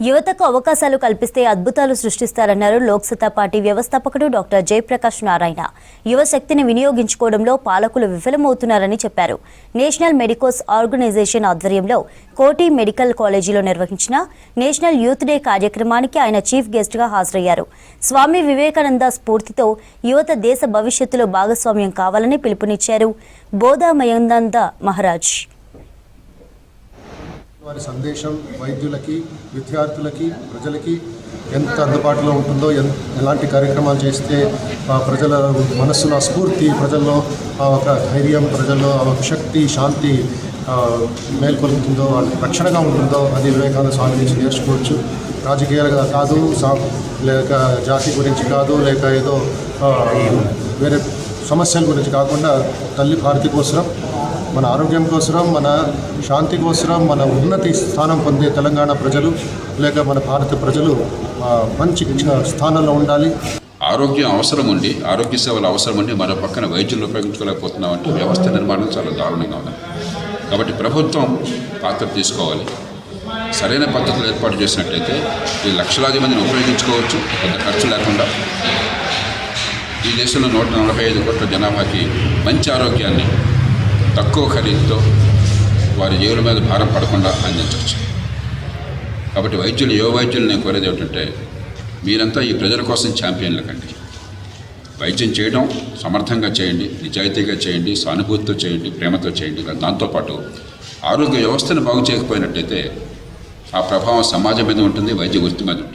యువతకు అవకాశాలు కల్పిస్తే అద్భుతాలు సృష్టిస్తారన్నారు లోక్సత్తా పార్టీ వ్యవస్థాపకుడు డాక్టర్ జయప్రకాష్ నారాయణ. యువ శక్తిని వినియోగించుకోవడంలో పాలకులు విఫలమవుతున్నారని చెప్పారు. నేషనల్ మెడికోస్ ఆర్గనైజేషన్ ఆధ్వర్యంలో కోటి మెడికల్ కాలేజీలో నిర్వహించిన నేషనల్ యూత్ డే కార్యక్రమానికి ఆయన చీఫ్ గెస్ట్ గా హాజరయ్యారు. స్వామి వివేకానంద స్ఫూర్తితో యువత దేశ భవిష్యత్తులో భాగస్వామ్యం కావాలని పిలుపునిచ్చారు. బోధామయానంద మహారాజ్ వారి సందేశం వైద్యులకి, విద్యార్థులకి, ప్రజలకి ఎంత అందుబాటులో ఉంటుందో, ఎలాంటి కార్యక్రమాలు చేస్తే ప్రజల మనస్సులో స్ఫూర్తి, ప్రజల్లో ఒక ధైర్యం, ప్రజల్లో ఒక శక్తి, శాంతి మేల్కొలుతుందో, రక్షణగా ఉంటుందో అది వివేకానంద స్వామి నుంచి నేర్చుకోవచ్చు. రాజకీయాలుగా కాదు, లేక జాతి గురించి కాదు, లేక ఏదో వేరే సమస్యల గురించి కాకుండా తల్లి భారతి కోసం, మన ఆరోగ్యం కోసం, మన శాంతి కోసం, మన ఉన్నతి స్థానం పొందే తెలంగాణ ప్రజలు లేక మన భారత ప్రజలు మంచి స్థానంలో ఉండాలి. ఆరోగ్యం అవసరం ఉండి, ఆరోగ్య సేవలు అవసరం ఉండి మరో పక్కన వైద్యులు ఉపయోగించుకోలేకపోతున్నామంటే వ్యవస్థ నిర్మాణం చాలా దారుణంగా ఉంది. కాబట్టి ప్రభుత్వం పాత్ర తీసుకోవాలి. సరైన పద్ధతులు ఏర్పాటు చేసినట్లయితే ఈ లక్షలాది మందిని ఉపయోగించుకోవచ్చు పెద్ద ఖర్చు లేకుండా. ఈ దేశంలో 145 కోట్ల జనాభాకి మంచి ఆరోగ్యాన్ని తక్కువ ఖరీదుతో వారి జేబుల మీద భారం పడకుండా అందించవచ్చు. కాబట్టి యువ వైద్యులు నేను కోరేది ఏమిటంటే, మీరంతా ఈ ప్రజల కోసం ఛాంపియన్ల కండి. వైద్యం చేయడం సమర్థంగా చేయండి, నిజాయితీగా చేయండి, సానుభూతితో చేయండి, ప్రేమతో చేయండి. దాంతోపాటు ఆరోగ్య వ్యవస్థను బాగు చేయకపోయినట్టయితే ఆ ప్రభావం సమాజం మీద ఉంటుంది, వైద్య వృత్తి మీద ఉంటుంది.